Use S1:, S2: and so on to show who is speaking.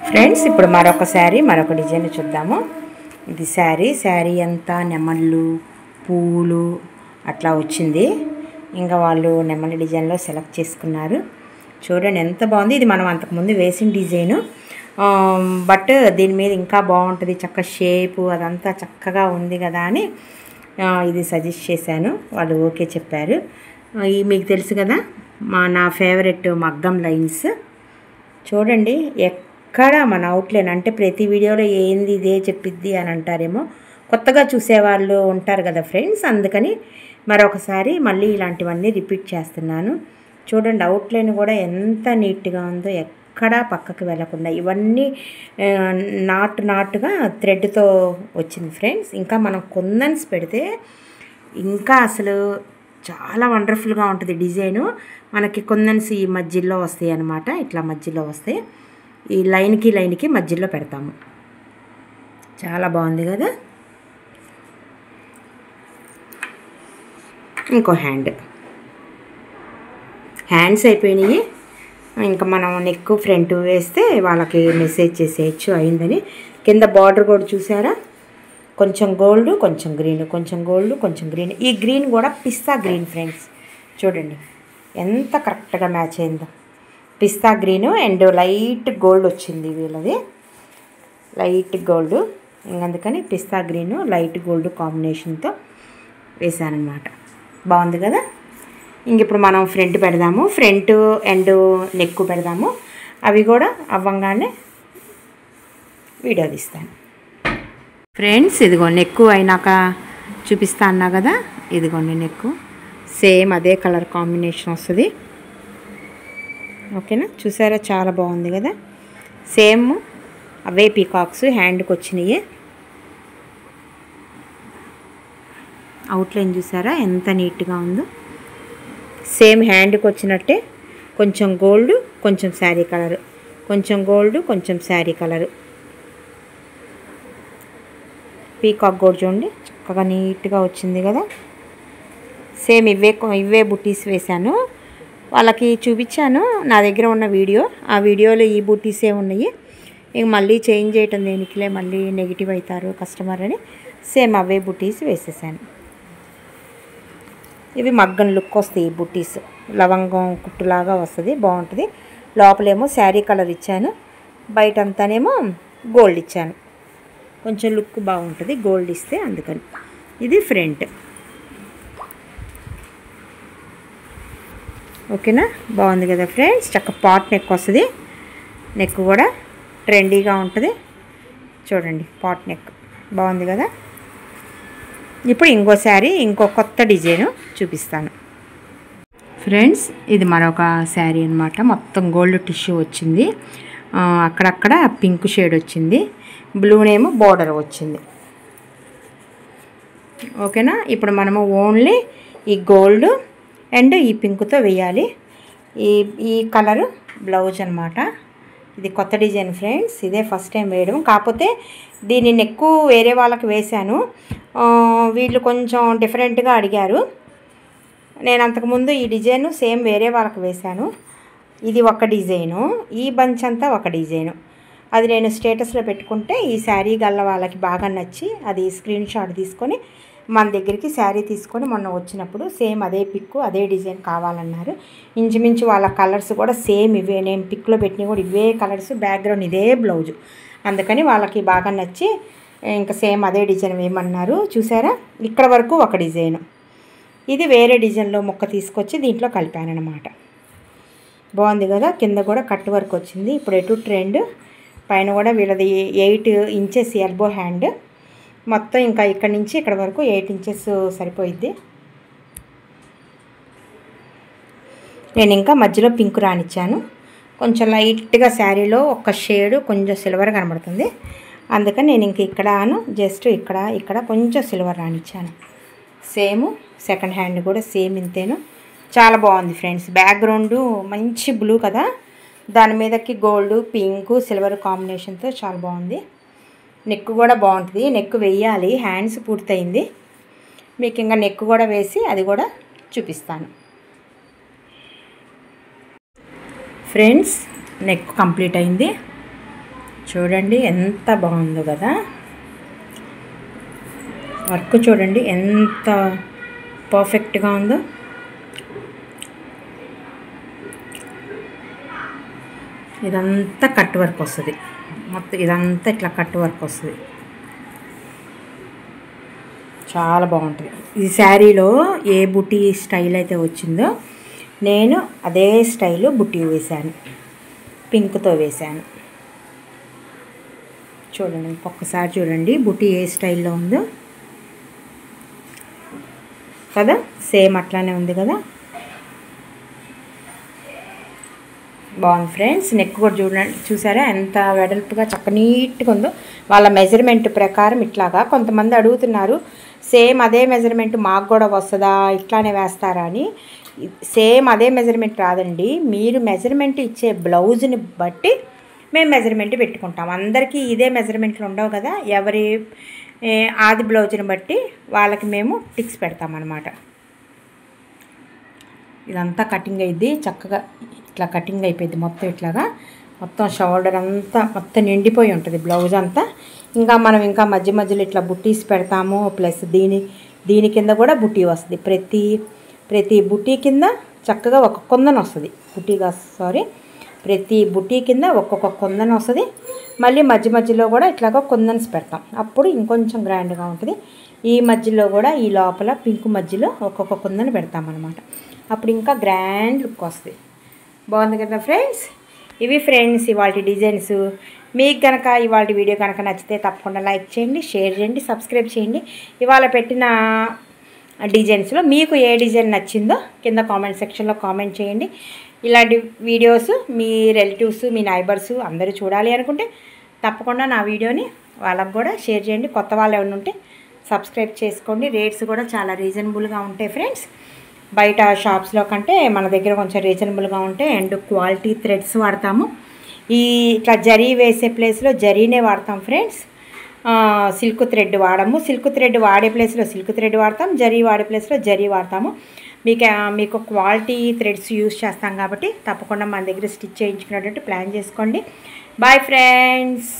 S1: Friends ఇప్పుడు మరొక design చూద్దాము. ఇది శారీ అంతా నెమళ్ళు పువ్వులు అట్లా వచ్చింది. ఇంకా వాళ్ళు నెమలి డిజైన్లో సెలెక్ట్ చేసుకున్నారు. చూడండి ఎంత బాగుంది. ఇది మనం అంతకుముందు వేసిన డిజైను, బట్ దీని మీద ఇంకా బాగుంటుంది. చక్క షేపు అదంతా చక్కగా ఉంది కదా అని ఇది సజెస్ట్ చేశాను. వాళ్ళు ఓకే చెప్పారు. ఇది మీకు తెలుసు కదా నా ఫేవరెట్ మగ్గం లైన్స్. చూడండి ఎక్కడ మన అవుట్లైన్ అంటే ప్రతి వీడియోలో ఏంది ఇదే చెప్పిద్ది అని అంటారేమో, కొత్తగా చూసేవాళ్ళు ఉంటారు కదా ఫ్రెండ్స్, అందుకని మరొకసారి మళ్ళీ ఇలాంటివన్నీ రిపీట్ చేస్తున్నాను. చూడండి అవుట్లైన్ కూడా ఎంత నీట్గా ఉందో, ఎక్కడా పక్కకు వెళ్ళకుండా ఇవన్నీ నాటుగా థ్రెడ్తో వచ్చింది ఫ్రెండ్స్. ఇంకా మనం కుందన్స్ పెడితే ఇంకా అసలు చాలా వండర్ఫుల్గా ఉంటుంది డిజైను. మనకి కుందన్స్ ఈ మధ్యలో వస్తాయి అన్నమాట, ఇట్లా మధ్యలో వస్తాయి. ఈ లైన్కి మధ్యలో పెడతాము. చాలా బాగుంది కదా. ఇంకో హ్యాండ్స్ అయిపోయినాయి. ఇంకా మనం నెక్ ఫ్రంట్ వేస్తే వాళ్ళకి మెసేజ్ చేసేయచ్చు అయిందని. కింద బార్డర్ కూడా చూసారా, కొంచెం గోల్డ్ కొంచెం గ్రీన్, కొంచెం గోల్డ్ కొంచెం గ్రీన్. ఈ గ్రీన్ కూడా పిస్తా గ్రీన్ ఫ్రెండ్స్. చూడండి ఎంత కరెక్ట్గా మ్యాచ్ అయిందో. పిస్తా గ్రీను అండ్ లైట్ గోల్డ్ వచ్చింది వీళ్ళది, లైట్ గోల్డ్. అందుకని పిస్తా గ్రీను లైట్ గోల్డ్ కాంబినేషన్తో వేసానమాట. బాగుంది కదా. ఇంక ఇప్పుడు మనం ఫ్రంట్ పెడదాము, ఫ్రంట్ అండ్ నెక్ పెడదాము. అవి కూడా అవ్వంగానే వీడియో తీస్తాను ఫ్రెండ్స్. ఇదిగో నెక్ అయినాక చూపిస్తా అన్నా కదా, ఇదిగోండి నెక్ సేమ్ అదే కలర్ కాంబినేషన్ వస్తుంది. ఓకేనా, చూసారా చాలా బాగుంది కదా. సేమ్ అవే పీకాక్స్ హ్యాండ్కి వచ్చినాయి. అవుట్లైన్ చూసారా ఎంత నీట్గా ఉందో. సేమ్ హ్యాండ్కి వచ్చినట్టే కొంచెం గోల్డ్ కొంచెం శారీ కలరు, కొంచెం గోల్డ్ కొంచెం శారీ కలరు. పీకాక్ కూడా చూడండి చక్కగా నీట్గా వచ్చింది కదా. సేమ్ ఇవే బుట్టీస్ వేశాను. వాళ్ళకి చూపించాను నా దగ్గర ఉన్న వీడియో, ఆ వీడియోలో ఈ బుట్టీసే ఉన్నాయి. ఇంక మళ్ళీ చేంజ్ చేయటం దేనికిలే, మళ్ళీ నెగిటివ్ అవుతారు కస్టమర్ అని సేమ్ అవే బుట్టీస్ వేసేసాను. ఇవి మగ్గం లుక్ వస్తాయి ఈ బుట్టీస్, లవంగం కుట్టులాగా వస్తుంది, బాగుంటుంది. లోపలేమో శారీ కలర్ ఇచ్చాను, బయట అంతానేమో గోల్డ్ ఇచ్చాను. కొంచెం లుక్ బాగుంటుంది గోల్డ్ ఇస్తే, అందుకని. ఇది ఫ్రంట్. ఓకేనా, బాగుంది కదా ఫ్రెండ్స్. చక్క పాట్ నెక్ వస్తుంది. నెక్ కూడా ట్రెండీగా ఉంటుంది. చూడండి పాట్ నెక్ బాగుంది కదా. ఇప్పుడు ఇంకో కొత్త డిజైను చూపిస్తాను ఫ్రెండ్స్. ఇది మరొక శారీ అనమాట. మొత్తం గోల్డ్ టిష్యూ వచ్చింది, అక్కడక్కడ పింక్ షేడ్ వచ్చింది, బ్లూనేమో బోర్డర్ వచ్చింది. ఓకేనా, ఇప్పుడు మనము ఓన్లీ ఈ గోల్డ్ అండ్ ఈ పింక్తో వేయాలి. ఈ కలరు బ్లౌజ్ అనమాట. ఇది కొత్త డిజైన్ ఫ్రెండ్స్, ఇదే ఫస్ట్ టైం వేయడం. కాకపోతే దీన్ని నెక్ వేరే వాళ్ళకి వేశాను, వీళ్ళు కొంచెం డిఫరెంట్గా అడిగారు. నేను అంతకుముందు ఈ డిజైను సేమ్ వేరే వాళ్ళకి వేశాను. ఇది ఒక డిజైను, ఈ బంచ్ అంతా ఒక డిజైను. అది నేను స్టేటస్లో పెట్టుకుంటే ఈ శారీ గల్ల వాళ్ళకి బాగా నచ్చి అది స్క్రీన్ షాట్ తీసుకొని మన దగ్గరికి శారీ తీసుకొని మొన్న వచ్చినప్పుడు సేమ్ అదే పిక్ అదే డిజైన్ కావాలన్నారు. ఇంచుమించు వాళ్ళ కలర్స్ కూడా సేమ్ ఇవే, నేను పిక్లో పెట్టినవి కూడా ఇవే కలర్స్, బ్యాక్గ్రౌండ్ ఇదే బ్లౌజు. అందుకని వాళ్ళకి బాగా నచ్చి ఇంకా సేమ్ అదే డిజైన్ వేయమన్నారు. చూసారా ఇక్కడ వరకు ఒక డిజైను, ఇది వేరే డిజైన్లో ముక్క తీసుకొచ్చి దీంట్లో కలిపానమాట. బాగుంది కదా. కింద కూడా కట్ వర్క్ వచ్చింది. ఇప్పుడు ఎటు ట్రెండ్, పైన కూడా వీళ్ళది 8 ఇంచెస్ ఎల్బో హ్యాండ్. మొత్తం ఇంకా ఇక్కడ నుంచి ఇక్కడ వరకు 8 ఇంచెస్ సరిపోయిద్ది. నేను ఇంకా మధ్యలో పింక్ రానిచ్చాను. కొంచెం లైట్గా శారీలో ఒక షేడు కొంచెం సిల్వర్ కనబడుతుంది, అందుకని నేను ఇంక ఇక్కడను జస్ట్ ఇక్కడ కొంచెం సిల్వర్ రానిచ్చాను. సేమ్ సెకండ్ హ్యాండ్ కూడా సేమ్ ఇంతేను. చాలా బాగుంది ఫ్రెండ్స్. బ్యాక్గ్రౌండ్ మంచి బ్లూ కదా, దాని మీదకి గోల్డ్ పింక్ సిల్వర్ కాంబినేషన్తో చాలా బాగుంది. నెక్ కూడా బాగుంటుంది. నెక్ వేయాలి, హ్యాండ్స్ పూర్తయింది. మీకు ఇంకా నెక్ కూడా వేసి అది కూడా చూపిస్తాను ఫ్రెండ్స్. నెక్ కంప్లీట్ అయింది. చూడండి ఎంత బాగుందో కదా, వర్క్ చూడండి ఎంత పర్ఫెక్ట్గా ఉందో. ఇదంతా కట్ వర్క్ వస్తుంది, మొత్తం ఇదంతా ఇట్లా కట్ వర్క్ వస్తుంది, చాలా బాగుంటుంది. ఈ శారీలో ఏ బుటీ స్టైల్ అయితే వచ్చిందో నేను అదే స్టైలు బుటీ వేశాను, పింక్తో వేశాను. చూడండి ఒక్కసారి చూడండి బుటీ ఏ స్టైల్లో ఉందో కదా, సేమ్ అట్లానే ఉంది కదా, బాగుంది ఫ్రెండ్స్. నెక్ కూడా చూడండి, చూసారా ఎంత వెడల్పుగా చక్క నీట్గా ఉందో. వాళ్ళ మెజర్మెంట్ ప్రకారం ఇట్లాగా కొంతమంది అడుగుతున్నారు, సేమ్ అదే మెజర్మెంట్ మాకు కూడా వస్తుందా, ఇట్లానే వేస్తారా అని. సేమ్ అదే మెజర్మెంట్ రాదండి, మీరు మెజర్మెంట్ ఇచ్చే బ్లౌజ్ని బట్టి మేము మెజర్మెంట్ పెట్టుకుంటాం. అందరికీ ఇదే మెజర్మెంట్లు ఉండవు కదా, ఎవరి ఆది బ్లౌజ్ని బట్టి వాళ్ళకి మేము టిక్స్ పెడతామన్నమాట. ఇదంతా కటింగ్ అయ్యిద్ది, చక్కగా ఇట్లా కటింగ్ అయిపోయింది మొత్తం ఇట్లాగా. మొత్తం షోల్డర్ అంతా మొత్తం నిండిపోయి ఉంటుంది బ్లౌజ్ అంతా. ఇంకా మనం ఇంకా మధ్య మధ్యలో ఇట్లా బుట్టీస్ పెడతాము, ప్లస్ దీని కింద కూడా బుట్టీ వస్తుంది. ప్రతి బుట్టీ కింద చక్కగా ఒక కొందన వస్తుంది, ప్రతి బుట్టీ కింద ఒక్కొక్క కొందన వస్తుంది. మళ్ళీ మధ్య మధ్యలో కూడా ఇట్లాగా కొందన్స్ పెడతాం, అప్పుడు ఇంకొంచెం గ్రాండ్గా ఉంటుంది. ఈ మధ్యలో కూడా ఈ లోపల పింక్ మధ్యలో ఒక్కొక్క కొందన పెడతామన్నమాట, అప్పుడు ఇంకా గ్రాండ్ లుక్ వస్తుంది. బాగుంది కదా ఫ్రెండ్స్. ఇవి ఫ్రెండ్స్ ఇవాళ డిజైన్స్. మీకు కనుక ఇవాళ వీడియో కనుక నచ్చితే తప్పకుండా లైక్ చేయండి, షేర్ చేయండి, సబ్స్క్రైబ్ చేయండి. ఇవాళ పెట్టిన డిజైన్స్లో మీకు ఏ డిజైన్ నచ్చిందో కింద కామెంట్ సెక్షన్లో కామెంట్ చేయండి. ఇలాంటి వీడియోస్ మీ రిలేటివ్స్, మీ నైబర్స్ అందరూ చూడాలి అనుకుంటే తప్పకుండా నా వీడియోని వాళ్ళకు కూడా షేర్ చేయండి. కొత్త వాళ్ళు ఎవరైనా ఉంటే సబ్స్క్రైబ్ చేసుకోండి. రేట్స్ కూడా చాలా రీజనబుల్గా ఉంటాయి ఫ్రెండ్స్, బయట షాప్స్లో కంటే మన దగ్గర కొంచెం రీజనబుల్గా ఉంటాయి. అండ్ క్వాలిటీ థ్రెడ్స్ వాడతాము. ఇట్లా జరీ వేసే ప్లేస్లో జరీనే వాడతాం ఫ్రెండ్స్, సిల్క్ థ్రెడ్ వాడము. సిల్క్ థ్రెడ్ వాడే ప్లేస్లో సిల్క్ థ్రెడ్ వాడతాం, జరీ వాడే ప్లేస్లో జరీ వాడతాము. మీకు క్వాలిటీ థ్రెడ్స్ యూస్ చేస్తాం కాబట్టి తప్పకుండా మన దగ్గర స్టిచ్ చేయించుకునేటట్టు ప్లాన్ చేసుకోండి. Bye friends.